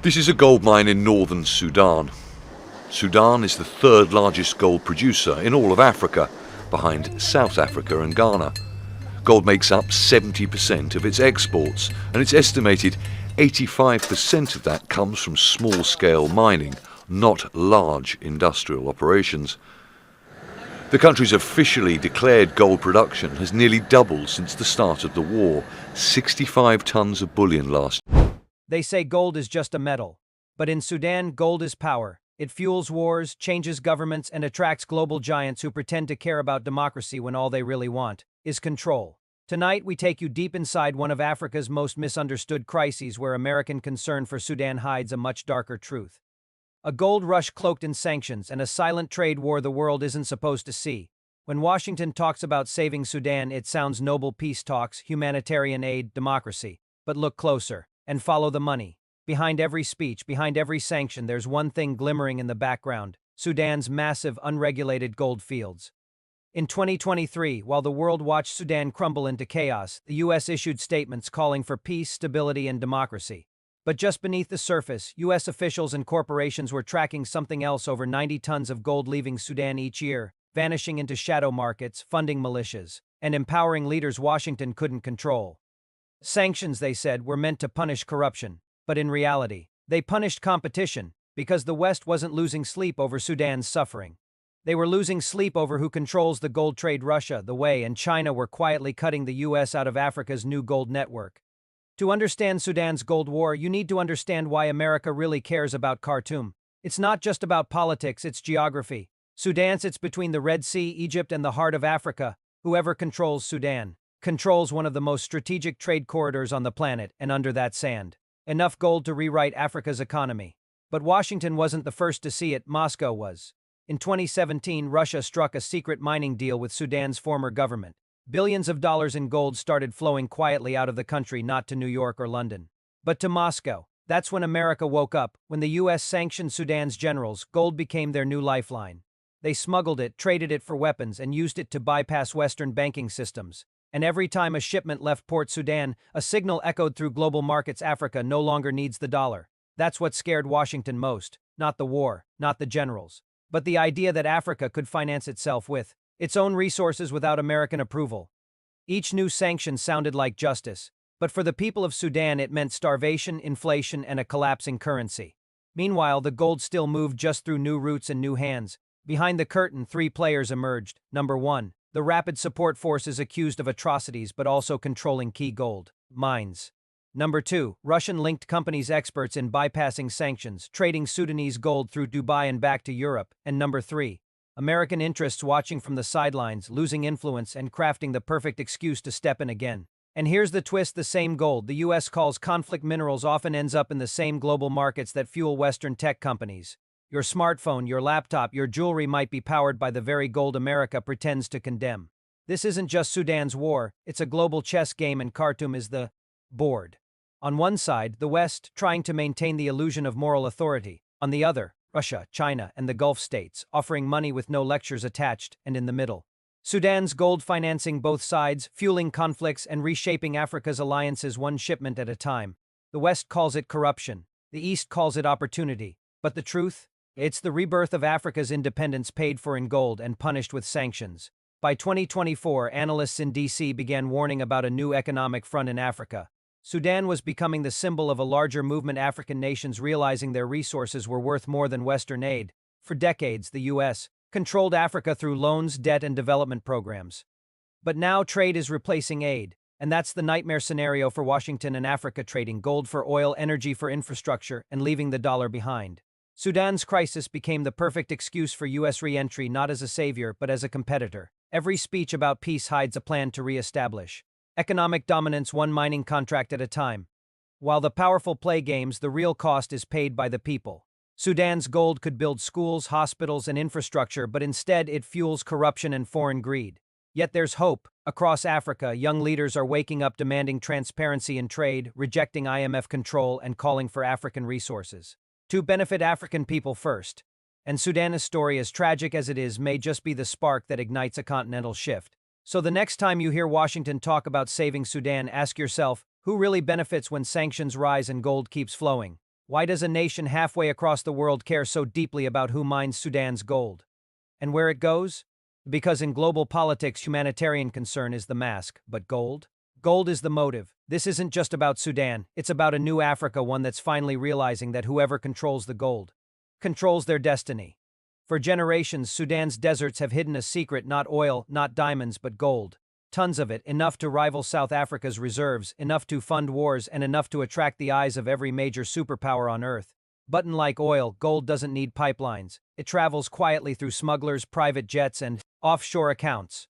This is a gold mine in northern Sudan. Sudan is the third largest gold producer in all of Africa, behind South Africa and Ghana. Gold makes up 70% of its exports, and it's estimated 85% of that comes from small-scale mining, not large industrial operations. The country's officially declared gold production has nearly doubled since the start of the war, 65 tons of bullion last year. They say gold is just a metal. But in Sudan, gold is power. It fuels wars, changes governments, and attracts global giants who pretend to care about democracy when all they really want is control. Tonight, we take you deep inside one of Africa's most misunderstood crises, where American concern for Sudan hides a much darker truth. A gold rush cloaked in sanctions and a silent trade war the world isn't supposed to see. When Washington talks about saving Sudan, it sounds noble: peace talks, humanitarian aid, democracy. But look closer and follow the money. Behind every speech, behind every sanction, there's one thing glimmering in the background: Sudan's massive, unregulated gold fields. In 2023, while the world watched Sudan crumble into chaos, the U.S. issued statements calling for peace, stability, and democracy. But just beneath the surface, U.S. officials and corporations were tracking something else: over 90 tons of gold leaving Sudan each year, vanishing into shadow markets, funding militias, and empowering leaders Washington couldn't control. Sanctions, they said, were meant to punish corruption. But in reality, they punished competition, because the West wasn't losing sleep over Sudan's suffering. They were losing sleep over who controls the gold trade. Russia, the way, and China were quietly cutting the U.S. out of Africa's new gold network. To understand Sudan's gold war, you need to understand why America really cares about Khartoum. It's not just about politics, it's geography. Sudan sits between the Red Sea, Egypt, and the heart of Africa. Whoever controls Sudan controls one of the most strategic trade corridors on the planet, and under that sand, enough gold to rewrite Africa's economy. But Washington wasn't the first to see it, Moscow was. In 2017, Russia struck a secret mining deal with Sudan's former government. Billions of dollars in gold started flowing quietly out of the country, not to New York or London, but to Moscow. That's when America woke up. When the U.S. sanctioned Sudan's generals, gold became their new lifeline. They smuggled it, traded it for weapons, and used it to bypass Western banking systems. And every time a shipment left Port Sudan, a signal echoed through global markets: Africa no longer needs the dollar. That's what scared Washington most. Not the war, not the generals, but the idea that Africa could finance itself with its own resources without American approval. Each new sanction sounded like justice, but for the people of Sudan it meant starvation, inflation, and a collapsing currency. Meanwhile, the gold still moved, just through new routes and new hands. Behind the curtain, three players emerged. Number one, the Rapid Support Forces, accused of atrocities but also controlling key gold mines. Number two, Russian-linked companies experts in bypassing sanctions, trading Sudanese gold through Dubai and back to Europe. And number three, American interests watching from the sidelines, losing influence and crafting the perfect excuse to step in again. And here's the twist: the same gold the U.S. calls conflict minerals often ends up in the same global markets that fuel Western tech companies. Your smartphone, your laptop, your jewelry might be powered by the very gold America pretends to condemn. This isn't just Sudan's war, it's a global chess game, and Khartoum is the board. On one side, the West, trying to maintain the illusion of moral authority. On the other, Russia, China, and the Gulf states, offering money with no lectures attached. And in the middle, Sudan's gold financing both sides, fueling conflicts and reshaping Africa's alliances one shipment at a time. The West calls it corruption. The East calls it opportunity. But the truth? It's the rebirth of Africa's independence, paid for in gold and punished with sanctions. By 2024, analysts in D.C. began warning about a new economic front in Africa. Sudan was becoming the symbol of a larger movement, African nations realizing their resources were worth more than Western aid. For decades, the U.S. controlled Africa through loans, debt, and development programs. But now trade is replacing aid, and that's the nightmare scenario for Washington and Africa: trading gold for oil, energy for infrastructure, and leaving the dollar behind. Sudan's crisis became the perfect excuse for U.S. re-entry, not as a savior, but as a competitor. Every speech about peace hides a plan to re-establish economic dominance, one mining contract at a time. While the powerful play games, the real cost is paid by the people. Sudan's gold could build schools, hospitals, and infrastructure, but instead it fuels corruption and foreign greed. Yet there's hope. Across Africa, young leaders are waking up, demanding transparency in trade, rejecting IMF control, and calling for African resources to benefit African people first. And Sudan's story, as tragic as it is, may just be the spark that ignites a continental shift. So the next time you hear Washington talk about saving Sudan, ask yourself, who really benefits when sanctions rise and gold keeps flowing? Why does a nation halfway across the world care so deeply about who mines Sudan's gold? And where it goes? Because in global politics, humanitarian concern is the mask, but gold? Gold is the motive. This isn't just about Sudan, it's about a new Africa, one that's finally realizing that whoever controls the gold controls their destiny. For generations, Sudan's deserts have hidden a secret: not oil, not diamonds, but gold. Tons of it, enough to rival South Africa's reserves, enough to fund wars, and enough to attract the eyes of every major superpower on Earth. But unlike oil, gold doesn't need pipelines. It travels quietly through smugglers, private jets, and offshore accounts.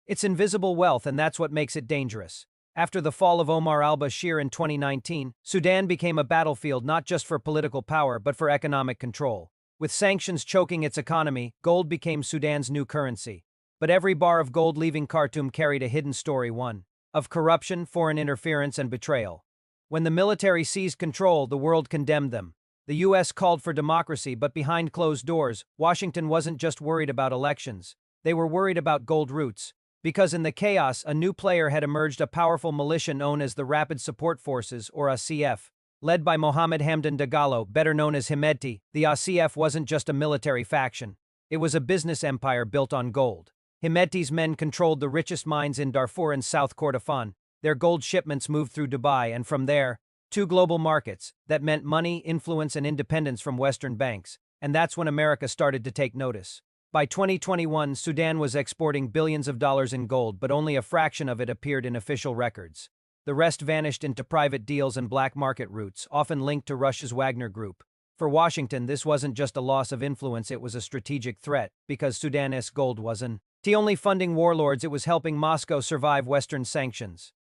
It's invisible wealth, and that's what makes it dangerous. After the fall of Omar al-Bashir in 2019, Sudan became a battlefield not just for political power but for economic control. With sanctions choking its economy, gold became Sudan's new currency. But every bar of gold leaving Khartoum carried a hidden story, one of corruption, foreign interference, and betrayal. When the military seized control, the world condemned them. The U.S. called for democracy, but behind closed doors, Washington wasn't just worried about elections. They were worried about gold routes. Because in the chaos, a new player had emerged: a powerful militia known as the Rapid Support Forces, or ACF. Led by Mohammed Hamdan Dagalo, better known as Hemedti, the ACF wasn't just a military faction. It was a business empire built on gold. Hemedti's men controlled the richest mines in Darfur and South Kordofan. Their gold shipments moved through Dubai, and from there, to global markets. That meant money, influence, and independence from Western banks. And that's when America started to take notice. By 2021, Sudan was exporting billions of dollars in gold, but only a fraction of it appeared in official records. The rest vanished into private deals and black market routes, often linked to Russia's Wagner Group. For Washington, this wasn't just a loss of influence, it was a strategic threat, because Sudanese gold wasn't only funding warlords, it was helping Moscow survive Western sanctions.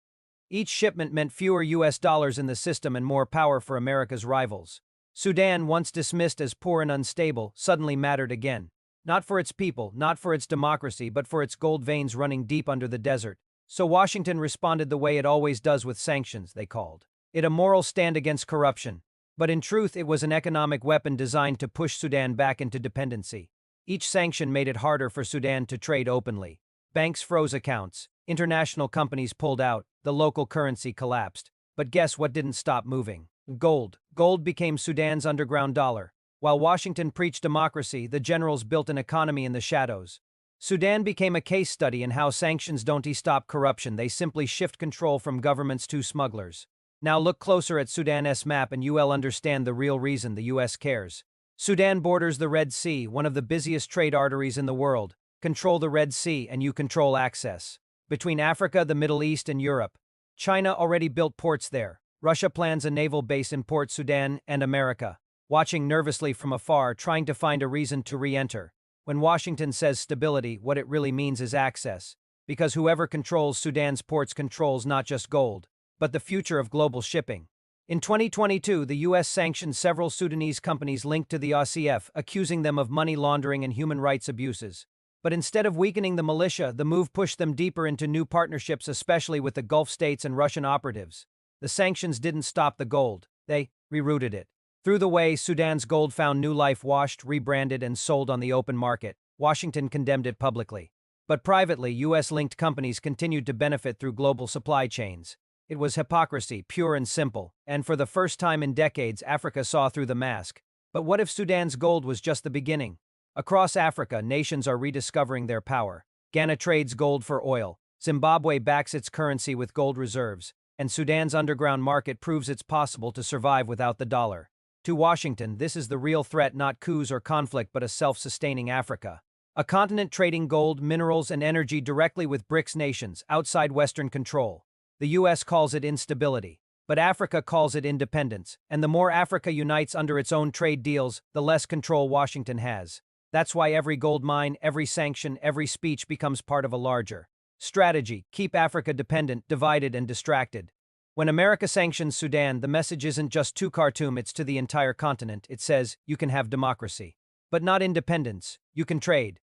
Each shipment meant fewer US dollars in the system and more power for America's rivals. Sudan, once dismissed as poor and unstable, suddenly mattered again. Not for its people, not for its democracy, but for its gold veins running deep under the desert. So Washington responded the way it always does with sanctions. They called it a moral stand against corruption. But in truth, it was an economic weapon designed to push Sudan back into dependency. Each sanction made it harder for Sudan to trade openly. Banks froze accounts, international companies pulled out, the local currency collapsed. But guess what didn't stop moving? Gold. Gold became Sudan's underground dollar. While Washington preached democracy, the generals built an economy in the shadows. Sudan became a case study in how sanctions don't stop corruption, they simply shift control from governments to smugglers. Now look closer at Sudan's map and you'll understand the real reason the US cares. Sudan borders the Red Sea, one of the busiest trade arteries in the world. Control the Red Sea and you control access between Africa, the Middle East, and Europe. China already built ports there. Russia plans a naval base in Port Sudan, and America, watching nervously from afar, trying to find a reason to re-enter. When Washington says stability, what it really means is access. Because whoever controls Sudan's ports controls not just gold, but the future of global shipping. In 2022, the U.S. sanctioned several Sudanese companies linked to the ACF, accusing them of money laundering and human rights abuses. But instead of weakening the militia, the move pushed them deeper into new partnerships, especially with the Gulf states and Russian operatives. The sanctions didn't stop the gold, they rerouted it. Through the way, Sudan's gold found new life, washed, rebranded, and sold on the open market. Washington condemned it publicly. But privately, U.S.-linked companies continued to benefit through global supply chains. It was hypocrisy, pure and simple, and for the first time in decades, Africa saw through the mask. But what if Sudan's gold was just the beginning? Across Africa, nations are rediscovering their power. Ghana trades gold for oil, Zimbabwe backs its currency with gold reserves, and Sudan's underground market proves it's possible to survive without the dollar. To Washington, this is the real threat, not coups or conflict, but a self-sustaining Africa. A continent trading gold, minerals, and energy directly with BRICS nations, outside Western control. The U.S. calls it instability, but Africa calls it independence, and the more Africa unites under its own trade deals, the less control Washington has. That's why every gold mine, every sanction, every speech becomes part of a larger strategy: keep Africa dependent, divided, and distracted. When America sanctions Sudan, the message isn't just to Khartoum, it's to the entire continent. It says, you can have democracy, but not independence. You can trade,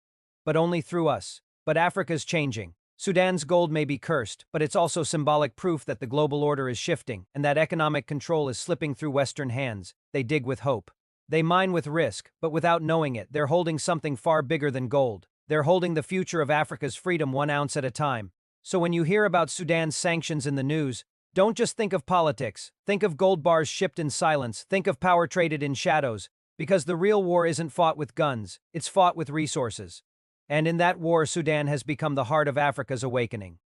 but only through us. But Africa's changing. Sudan's gold may be cursed, but it's also symbolic proof that the global order is shifting, and that economic control is slipping through Western hands. They dig with hope. They mine with risk, but without knowing it, they're holding something far bigger than gold. They're holding the future of Africa's freedom 1 ounce at a time. So when you hear about Sudan's sanctions in the news, Don't just think of politics. Think of gold bars shipped in silence. Think of power traded in shadows. Because the real war isn't fought with guns, it's fought with resources. And in that war, Sudan has become the heart of Africa's awakening.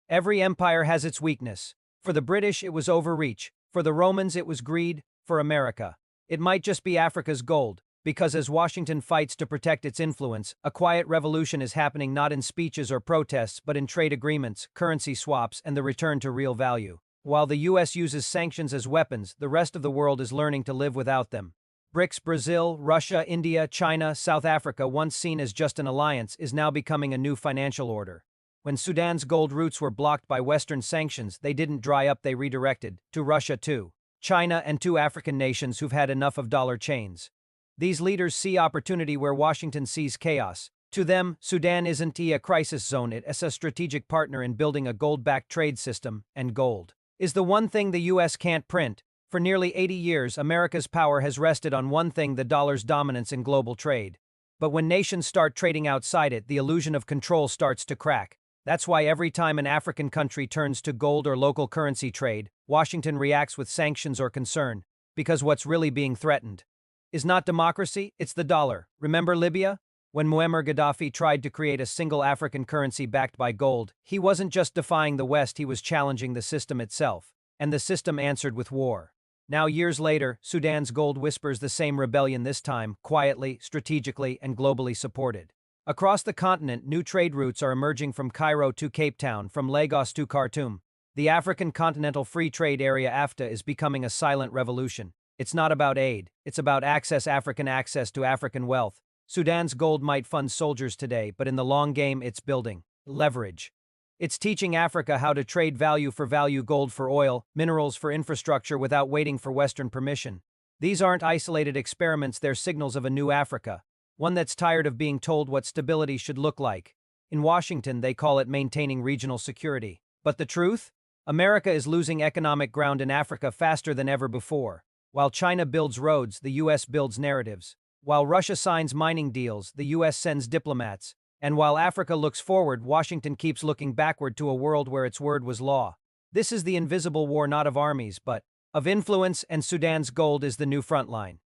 Every empire has its weakness. For the British, it was overreach. For the Romans, it was greed. For America, it might just be Africa's gold. Because as Washington fights to protect its influence, a quiet revolution is happening not in speeches or protests, but in trade agreements, currency swaps, and the return to real value. While the US uses sanctions as weapons, the rest of the world is learning to live without them. BRICS, Brazil, Russia, India, China, South Africa, once seen as just an alliance, is now becoming a new financial order. When Sudan's gold routes were blocked by Western sanctions, they didn't dry up, they redirected to Russia too. China and two African nations who've had enough of dollar chains. These leaders see opportunity where Washington sees chaos. To them, Sudan isn't a crisis zone, it's a strategic partner in building a gold-backed trade system, and gold is the one thing the US can't print. For nearly 80 years, America's power has rested on one thing: the dollar's dominance in global trade. But when nations start trading outside it, the illusion of control starts to crack. That's why every time an African country turns to gold or local currency trade, Washington reacts with sanctions or concern, because what's really being threatened is not democracy, it's the dollar. Remember Libya? When Muammar Gaddafi tried to create a single African currency backed by gold, he wasn't just defying the West, he was challenging the system itself. And the system answered with war. Now, years later, Sudan's gold whispers the same rebellion, this time quietly, strategically, and globally supported. Across the continent, new trade routes are emerging from Cairo to Cape Town, from Lagos to Khartoum. The African Continental Free Trade Area (AFTA) is becoming a silent revolution. It's not about aid, it's about access to African wealth. Sudan's gold might fund soldiers today, but in the long game, it's building leverage. It's teaching Africa how to trade value for value, gold for oil, minerals for infrastructure, without waiting for Western permission. These aren't isolated experiments, they're signals of a new Africa, one that's tired of being told what stability should look like. In Washington, they call it maintaining regional security. But the truth? America is losing economic ground in Africa faster than ever before. While China builds roads, the US builds narratives. While Russia signs mining deals, the US sends diplomats. And while Africa looks forward, Washington keeps looking backward to a world where its word was law. This is the invisible war, not of armies, but of influence, and Sudan's gold is the new front line.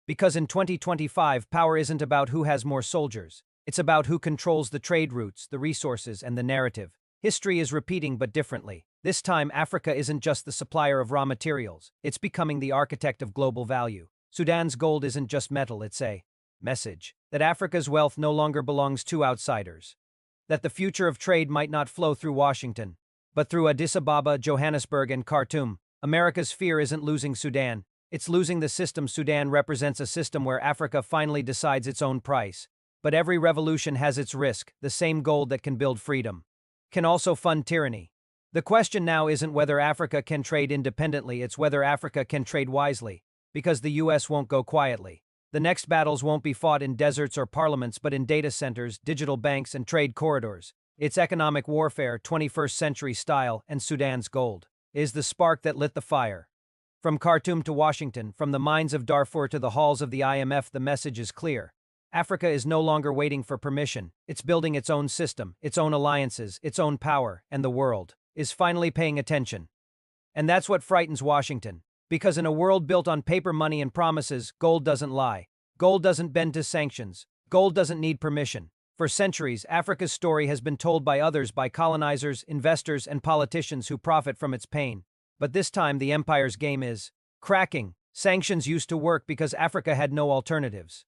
Because in 2025, power isn't about who has more soldiers. It's about who controls the trade routes, the resources, and the narrative. History is repeating, but differently. This time, Africa isn't just the supplier of raw materials. It's becoming the architect of global value. Sudan's gold isn't just metal, it's a message that Africa's wealth no longer belongs to outsiders. That the future of trade might not flow through Washington, but through Addis Ababa, Johannesburg, and Khartoum. America's fear isn't losing Sudan. It's losing the system. Sudan represents a system where Africa finally decides its own price. But every revolution has its risk. The same gold that can build freedom can also fund tyranny. The question now isn't whether Africa can trade independently, it's whether Africa can trade wisely. Because the US won't go quietly. The next battles won't be fought in deserts or parliaments, but in data centers, digital banks, and trade corridors. It's economic warfare, 21st century style, and Sudan's gold is the spark that lit the fire. From Khartoum to Washington, from the mines of Darfur to the halls of the IMF, the message is clear. Africa is no longer waiting for permission. It's building its own system, its own alliances, its own power, and the world is finally paying attention. And that's what frightens Washington. Because in a world built on paper money and promises, gold doesn't lie. Gold doesn't bend to sanctions. Gold doesn't need permission. For centuries, Africa's story has been told by others, by colonizers, investors, and politicians who profit from its pain. But this time, the empire's game is cracking. Sanctions used to work because Africa had no alternatives.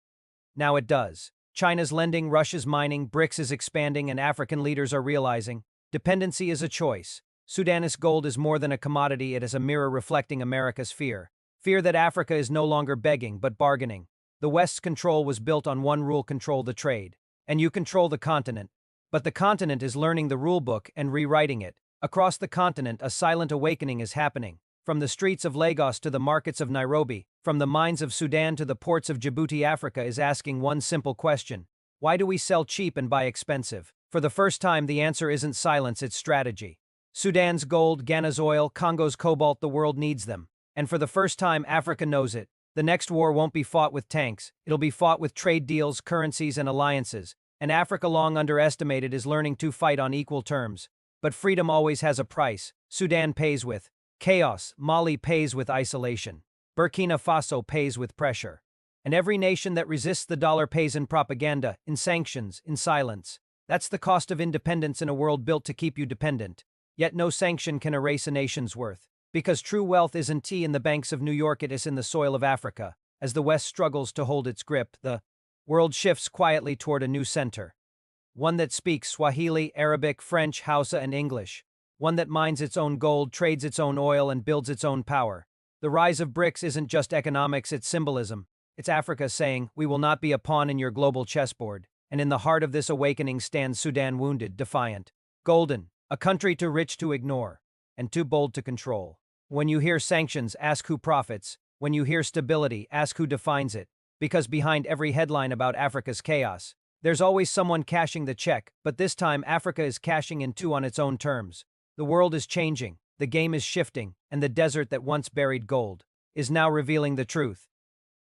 Now it does. China's lending, Russia's mining, BRICS is expanding, and African leaders are realizing dependency is a choice. Sudanese gold is more than a commodity, it is a mirror reflecting America's fear. Fear that Africa is no longer begging, but bargaining. The West's control was built on one rule: control the trade. And you control the continent. But the continent is learning the rulebook and rewriting it. Across the continent, a silent awakening is happening. From the streets of Lagos to the markets of Nairobi, from the mines of Sudan to the ports of Djibouti, Africa is asking one simple question: why do we sell cheap and buy expensive? For the first time, the answer isn't silence, it's strategy. Sudan's gold, Ghana's oil, Congo's cobalt, the world needs them. And for the first time, Africa knows it. The next war won't be fought with tanks, it'll be fought with trade deals, currencies, and alliances. And Africa, long underestimated, is learning to fight on equal terms. But freedom always has a price. Sudan pays with Chaos, Mali pays with isolation. Burkina Faso pays with pressure. And every nation that resists the dollar pays in propaganda, in sanctions, in silence. That's the cost of independence in a world built to keep you dependent. Yet no sanction can erase a nation's worth. Because true wealth isn't in the banks of New York, it is in the soil of Africa. As the West struggles to hold its grip, the world shifts quietly toward a new center. One that speaks Swahili, Arabic, French, Hausa, and English. One that mines its own gold, trades its own oil, and builds its own power. The rise of BRICS isn't just economics, it's symbolism. It's Africa saying, we will not be a pawn in your global chessboard. And in the heart of this awakening stands Sudan, wounded, defiant. Golden, a country too rich to ignore, and too bold to control. When you hear sanctions, ask who profits. When you hear stability, ask who defines it. Because behind every headline about Africa's chaos, there's always someone cashing the check, but this time Africa is cashing in too on its own terms. The world is changing, the game is shifting, and the desert that once buried gold is now revealing the truth.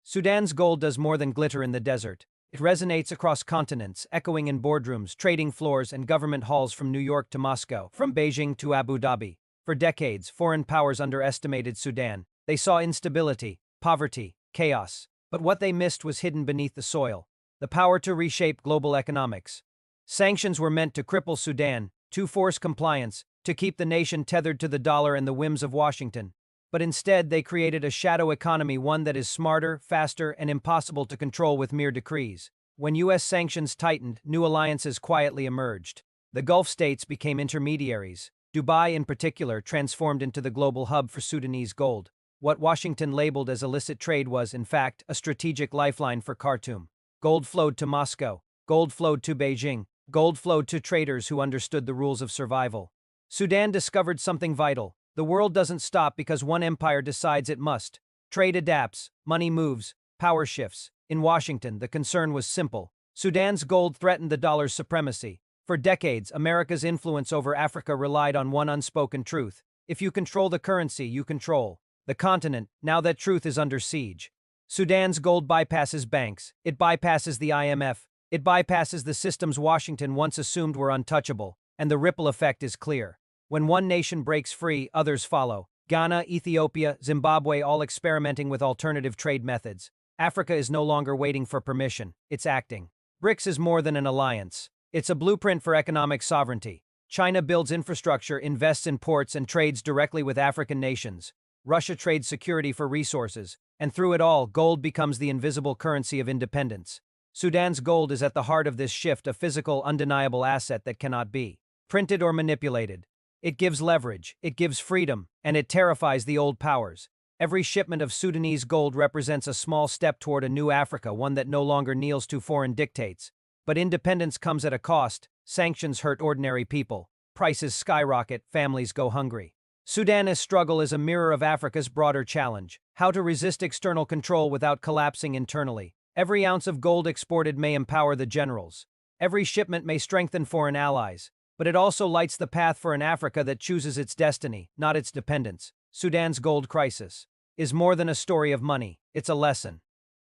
Sudan's gold does more than glitter in the desert. It resonates across continents, echoing in boardrooms, trading floors, and government halls from New York to Moscow, from Beijing to Abu Dhabi. For decades, foreign powers underestimated Sudan. They saw instability, poverty, chaos. But what they missed was hidden beneath the soil: the power to reshape global economics. Sanctions were meant to cripple Sudan, to force compliance, to keep the nation tethered to the dollar and the whims of Washington. But instead, they created a shadow economy, one that is smarter, faster, and impossible to control with mere decrees. When U.S. sanctions tightened, new alliances quietly emerged. The Gulf states became intermediaries. Dubai, in particular, transformed into the global hub for Sudanese gold. What Washington labeled as illicit trade was, in fact, a strategic lifeline for Khartoum. Gold flowed to Moscow. Gold flowed to Beijing. Gold flowed to traders who understood the rules of survival. Sudan discovered something vital. The world doesn't stop because one empire decides it must. Trade adapts, money moves, power shifts. In Washington, the concern was simple. Sudan's gold threatened the dollar's supremacy. For decades, America's influence over Africa relied on one unspoken truth: if you control the currency, you control the continent. Now that truth is under siege. Sudan's gold bypasses banks. It bypasses the IMF. It bypasses the systems Washington once assumed were untouchable. And the ripple effect is clear. When one nation breaks free, others follow. Ghana, Ethiopia, Zimbabwe, all experimenting with alternative trade methods. Africa is no longer waiting for permission. It's acting. BRICS is more than an alliance. It's a blueprint for economic sovereignty. China builds infrastructure, invests in ports, and trades directly with African nations. Russia trades security for resources. And through it all, gold becomes the invisible currency of independence. Sudan's gold is at the heart of this shift, a physical, undeniable asset that cannot be printed or manipulated. It gives leverage, it gives freedom, and it terrifies the old powers. Every shipment of Sudanese gold represents a small step toward a new Africa, one that no longer kneels to foreign dictates. But independence comes at a cost. Sanctions hurt ordinary people. Prices skyrocket, families go hungry. Sudan's struggle is a mirror of Africa's broader challenge: how to resist external control without collapsing internally. Every ounce of gold exported may empower the generals. Every shipment may strengthen foreign allies. But it also lights the path for an Africa that chooses its destiny, not its dependence. Sudan's gold crisis is more than a story of money, it's a lesson.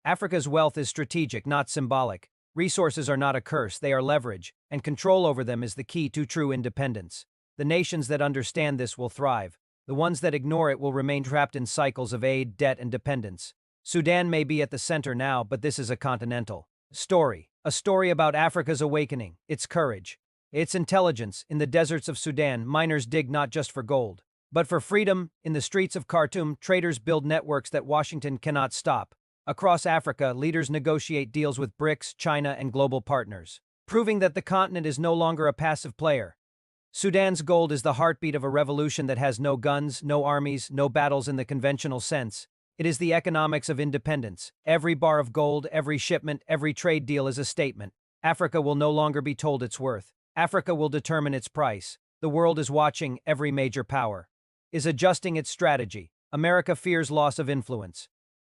Africa's wealth is strategic, not symbolic. Resources are not a curse, they are leverage, and control over them is the key to true independence. The nations that understand this will thrive. The ones that ignore it will remain trapped in cycles of aid, debt, and dependence. Sudan may be at the center now, but this is a continental story. A story about Africa's awakening, its courage, its intelligence. In the deserts of Sudan, miners dig not just for gold, but for freedom. In the streets of Khartoum, traders build networks that Washington cannot stop. Across Africa, leaders negotiate deals with BRICS, China, and global partners, proving that the continent is no longer a passive player. Sudan's gold is the heartbeat of a revolution that has no guns, no armies, no battles in the conventional sense. It is the economics of independence. Every bar of gold, every shipment, every trade deal is a statement. Africa will no longer be told its worth. Africa will determine its price. The world is watching. Every major power is adjusting its strategy. America fears loss of influence.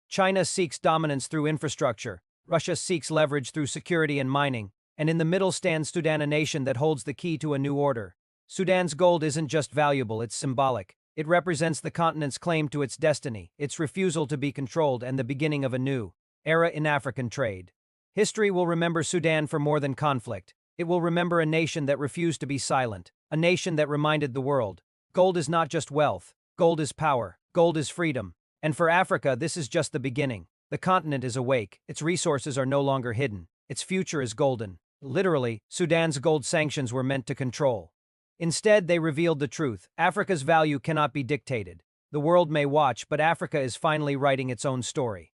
China seeks dominance through infrastructure. Russia seeks leverage through security and mining. And in the middle stands Sudan, a nation that holds the key to a new order. Sudan's gold isn't just valuable, it's symbolic. It represents the continent's claim to its destiny, its refusal to be controlled, and the beginning of a new era in African trade. History will remember Sudan for more than conflict. It will remember a nation that refused to be silent, a nation that reminded the world: gold is not just wealth, Gold is power. Gold is freedom. And for Africa, this is just the beginning. The continent is awake. Its resources are no longer hidden. Its future is golden. Literally, Sudan's gold sanctions were meant to control. Instead, they revealed the truth. Africa's value cannot be dictated. The world may watch, but Africa is finally writing its own story.